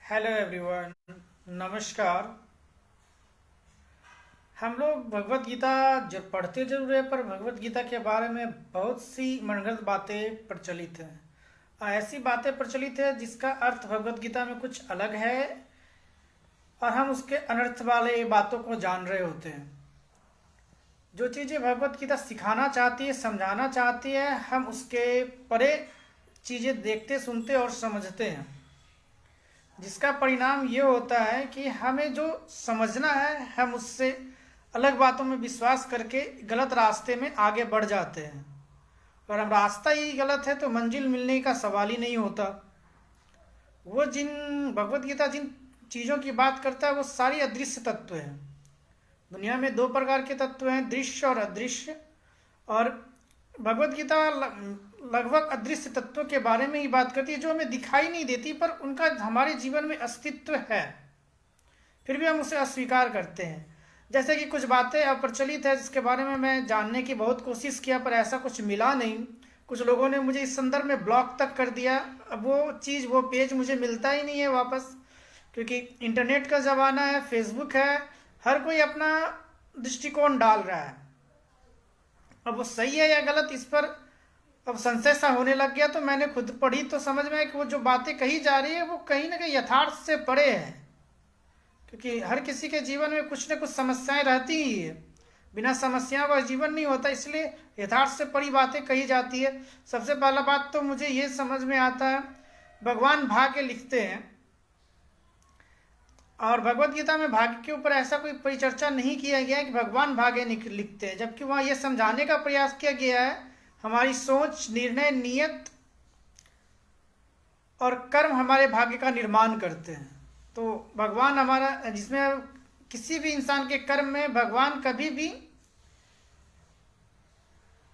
Hello everyone. नमस्कार। हम लोग भगवत गीता जो पढ़ते जरूर है, पर भगवत गीता के बारे में बहुत सी मनगढ़ंत बातें प्रचलित हैं। ऐसी बातें प्रचलित है जिसका अर्थ भगवत गीता में कुछ अलग है और हम उसके अनर्थ वाले बातों को जान रहे होते हैं। जो चीज़ें भगवत गीता सिखाना चाहती है, समझाना चाहती है, हम उसके परे चीज़ें देखते, सुनते और समझते हैं, जिसका परिणाम ये होता है कि हमें जो समझना है हम उससे अलग बातों में विश्वास करके गलत रास्ते में आगे बढ़ जाते हैं। और हम रास्ता ही गलत है तो मंजिल मिलने का सवाल ही नहीं होता। वो जिन भगवत गीता जिन चीज़ों की बात करता है वो सारी अदृश्य तत्व हैं। दुनिया में दो प्रकार के तत्व हैं, दृश्य और अदृश्य। और भगवत गीता लगभग अदृश्य तत्वों के बारे में ही बात करती है, जो हमें दिखाई नहीं देती पर उनका हमारे जीवन में अस्तित्व है, फिर भी हम उसे अस्वीकार करते हैं। जैसे कि कुछ बातें अप्रचलित है जिसके बारे में मैं जानने की बहुत कोशिश किया पर ऐसा कुछ मिला नहीं। कुछ लोगों ने मुझे इस संदर्भ में ब्लॉक तक कर दिया। अब वो चीज़, वो पेज मुझे मिलता ही नहीं है वापस, क्योंकि इंटरनेट का ज़माना है, फेसबुक है, हर कोई अपना दृष्टिकोण डाल रहा है। अब वो सही है या गलत, इस पर अब संशय सा होने लग गया। तो मैंने खुद पढ़ी तो समझ में आया कि वो जो बातें कही जा रही है वो कहीं ना कहीं यथार्थ से परे है, क्योंकि हर किसी के जीवन में कुछ न कुछ समस्याएं रहती ही है। बिना समस्याओं का जीवन नहीं होता, इसलिए यथार्थ से परी बातें कही जाती है। सबसे पहला बात तो मुझे ये समझ में आता है, भगवान भाग्य लिखते हैं और भगवत गीता में भाग्य के ऊपर ऐसा कोई परिचर्चा नहीं किया गया है कि भगवान भाग्य लिखते हैं, जबकि वहाँ यह समझाने का प्रयास किया गया है हमारी सोच, निर्णय, नियत और कर्म हमारे भाग्य का निर्माण करते हैं। तो भगवान हमारा, जिसमें किसी भी इंसान के कर्म में भगवान कभी भी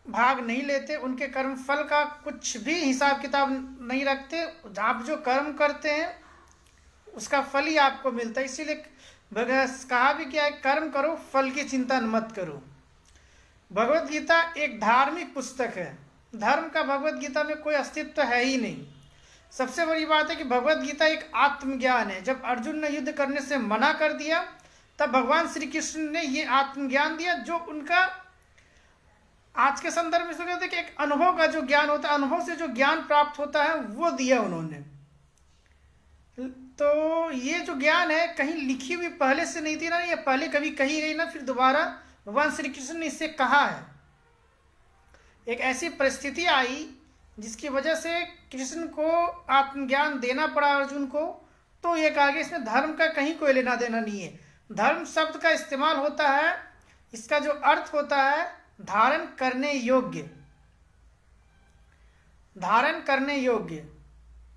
भाग नहीं लेते, उनके कर्म फल का कुछ भी हिसाब किताब नहीं रखते। आप जो कर्म करते हैं उसका फल ही आपको मिलता है। इसीलिए कहा भी क्या है, कर्म करो, फल की चिंता मत करो। भगवत गीता एक धार्मिक पुस्तक है। धर्म का भगवत गीता में कोई अस्तित्व है ही नहीं। सबसे बड़ी बात है कि भगवत गीता एक आत्मज्ञान है। जब अर्जुन ने युद्ध करने से मना कर दिया तब भगवान श्री कृष्ण ने ये आत्मज्ञान दिया, जो उनका आज के संदर्भ में इसको कहते हैं कि एक अनुभव का जो ज्ञान होता है, अनुभव से जो ज्ञान प्राप्त होता है वो दिया उन्होंने। तो ये जो ज्ञान है कहीं लिखी हुई पहले से नहीं थी ना, ये पहले कभी कही गई ना, फिर दोबारा भगवान श्री कृष्ण ने इससे कहा है। एक ऐसी परिस्थिति आई जिसकी वजह से कृष्ण को आत्मज्ञान देना पड़ा अर्जुन को। तो ये कहा गया इसमें धर्म का कहीं कोई लेना देना नहीं है। धर्म शब्द का इस्तेमाल होता है, इसका जो अर्थ होता है धारण करने योग्य, धारण करने योग्य।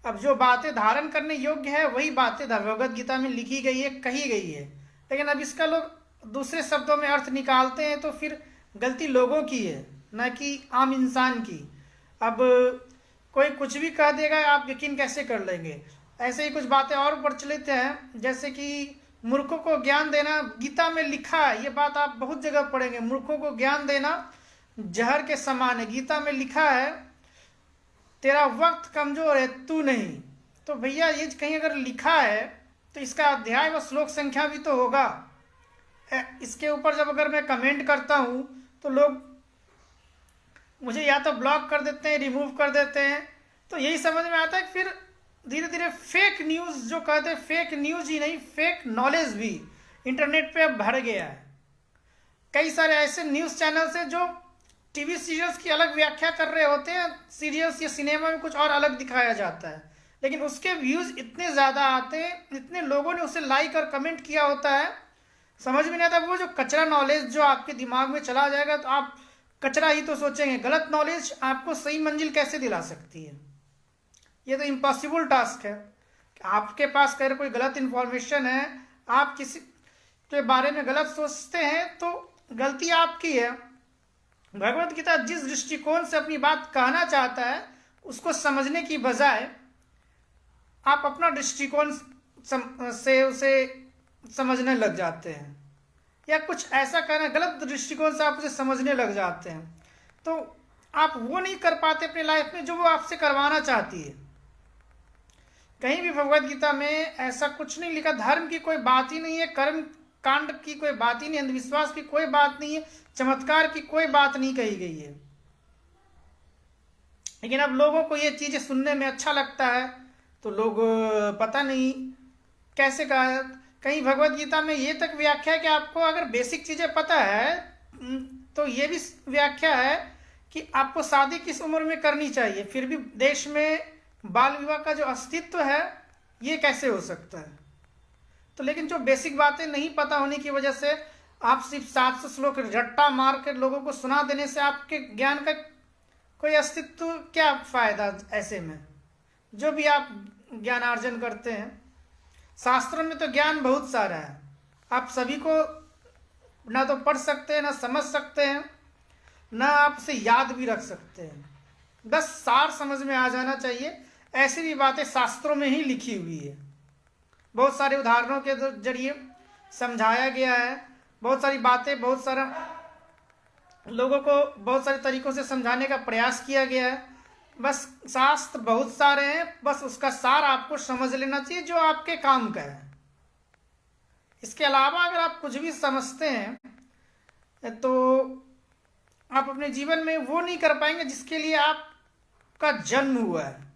अब जो बातें धारण करने योग्य है वही बातें भगवत गीता में लिखी गई है, कही गई है। लेकिन अब इसका लोग दूसरे शब्दों में अर्थ निकालते हैं तो फिर गलती लोगों की है, न कि आम इंसान की। अब कोई कुछ भी कह देगा, आप यकीन कैसे कर लेंगे। ऐसे ही कुछ बातें और प्रचलित हैं, जैसे कि मूर्खों को ज्ञान देना, गीता में लिखा है, ये बात आप बहुत जगह पढ़ेंगे, मूर्खों को ज्ञान देना जहर के समान है। गीता में लिखा है तेरा वक्त कमजोर है, तू नहीं। तो भैया ये कहीं अगर लिखा है तो इसका अध्याय व श्लोक संख्या भी तो होगा। इसके ऊपर जब अगर मैं कमेंट करता हूँ तो लोग मुझे या तो ब्लॉक कर देते हैं, रिमूव कर देते हैं। तो यही समझ में आता है कि फिर धीरे धीरे फेक न्यूज़, जो कहते हैं फेक न्यूज़ ही नहीं, फेक नॉलेज भी इंटरनेट पे अब भर गया है। कई सारे ऐसे न्यूज़ चैनल्स हैं जो टीवी सीरियल्स की अलग व्याख्या कर रहे होते हैं, सीरियल्स या सिनेमा में कुछ और अलग दिखाया जाता है, लेकिन उसके व्यूज़ इतने ज़्यादा आते हैं, इतने लोगों ने उसे लाइक और कमेंट किया होता है, समझ में नहीं आता। वो जो कचरा नॉलेज जो आपके दिमाग में चला जाएगा तो आप कचरा ही तो सोचेंगे। गलत नॉलेज आपको सही मंजिल कैसे दिला सकती है? ये तो इम्पॉसिबल टास्क है। आपके पास अगर कोई गलत इन्फॉर्मेशन है, आप किसी के बारे में गलत सोचते हैं तो गलती आपकी है। भगवत गीता जिस दृष्टिकोण से अपनी बात कहना चाहता है उसको समझने की बजाय आप अपना दृष्टिकोण से उसे समझने लग जाते हैं, या कुछ ऐसा कहना गलत दृष्टिकोण से आप उसे समझने लग जाते हैं। तो आप वो नहीं कर पाते अपनी लाइफ में जो वो आपसे करवाना चाहती है। कहीं भी भगवत गीता में ऐसा कुछ नहीं लिखा, धर्म की कोई बात ही नहीं है, कर्म कांड की कोई बात ही नहीं, अंधविश्वास की कोई बात नहीं है, चमत्कार की कोई बात नहीं कही गई है। लेकिन अब लोगों को ये चीजें सुनने में अच्छा लगता है, तो लोग पता नहीं कैसे कहा। कहीं भगवत गीता में ये तक व्याख्या है कि आपको अगर बेसिक चीजें पता है तो ये भी व्याख्या है कि आपको शादी किस उम्र में करनी चाहिए। फिर भी देश में बाल विवाह का जो अस्तित्व है ये कैसे हो सकता है? तो लेकिन जो बेसिक बातें नहीं पता होने की वजह से आप सिर्फ 700 श्लोक रट्टा मार कर लोगों को सुना देने से आपके ज्ञान का कोई अस्तित्व, क्या फायदा? ऐसे में जो भी आप ज्ञानार्जन करते हैं, शास्त्रों में तो ज्ञान बहुत सारा है, आप सभी को ना तो पढ़ सकते हैं, ना समझ सकते हैं, ना आप उसे याद भी रख सकते हैं। बस सार समझ में आ जाना चाहिए। ऐसी भी बातें शास्त्रों में ही लिखी हुई है, बहुत सारे उदाहरणों के जरिए समझाया गया है, बहुत सारी बातें, बहुत सारा लोगों को बहुत सारे तरीकों से समझाने का प्रयास किया गया है। बस शास्त्र बहुत सारे हैं, बस उसका सार आपको समझ लेना चाहिए जो आपके काम का है। इसके अलावा अगर आप कुछ भी समझते हैं तो आप अपने जीवन में वो नहीं कर पाएंगे जिसके लिए आपका जन्म हुआ है।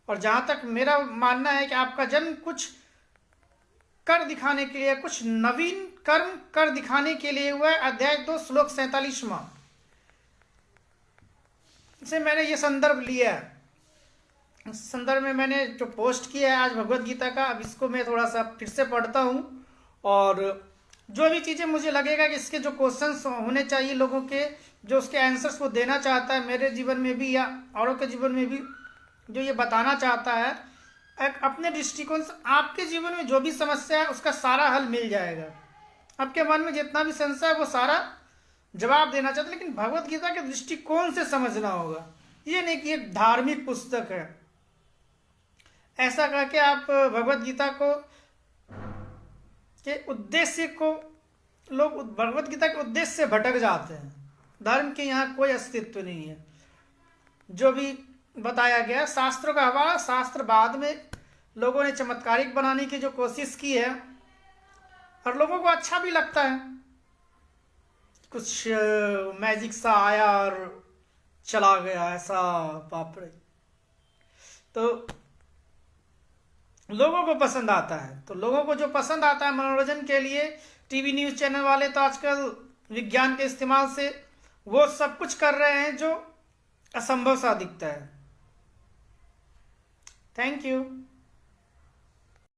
और जहां तक मेरा मानना है कि आपका जन्म कुछ कर दिखाने के लिए, कुछ नवीन कर्म कर दिखाने के लिए हुआ है। अध्याय 2 श्लोक 47वां से मैंने ये संदर्भ लिया है। इस संदर्भ में मैंने जो पोस्ट किया है आज भगवत गीता का, अब इसको मैं थोड़ा सा फिर से पढ़ता हूँ, और जो भी चीज़ें मुझे लगेगा कि इसके जो क्वेश्चंस होने चाहिए लोगों के, जो उसके आंसर्स वो देना चाहता है मेरे जीवन में भी या औरों के जीवन में भी, जो ये बताना चाहता है, एक अपने दृष्टिकोण से आपके जीवन में जो भी समस्या है उसका सारा हल मिल जाएगा। आपके मन में जितना भी संशय है वो सारा जवाब देना चाहता है। लेकिन भगवत गीता के दृष्टिकोण से समझना होगा, ये नहीं कि एक धार्मिक पुस्तक है ऐसा कह के आप भगवत गीता को के उद्देश्य को, लोग भगवत गीता के उद्देश्य से भटक जाते हैं। धर्म के यहाँ कोई अस्तित्व नहीं है। जो भी बताया गया शास्त्रों का हवाला, शास्त्र बाद में लोगों ने चमत्कारिक बनाने की जो कोशिश की है और लोगों को अच्छा भी लगता है, कुछ मैजिक सा आया और चला गया, ऐसा बाप रे, तो लोगों को पसंद आता है। तो लोगों को जो पसंद आता है मनोरंजन के लिए, टीवी न्यूज़ चैनल वाले तो आजकल विज्ञान के इस्तेमाल से वो सब कुछ कर रहे हैं जो असंभव सा दिखता है। Thank you.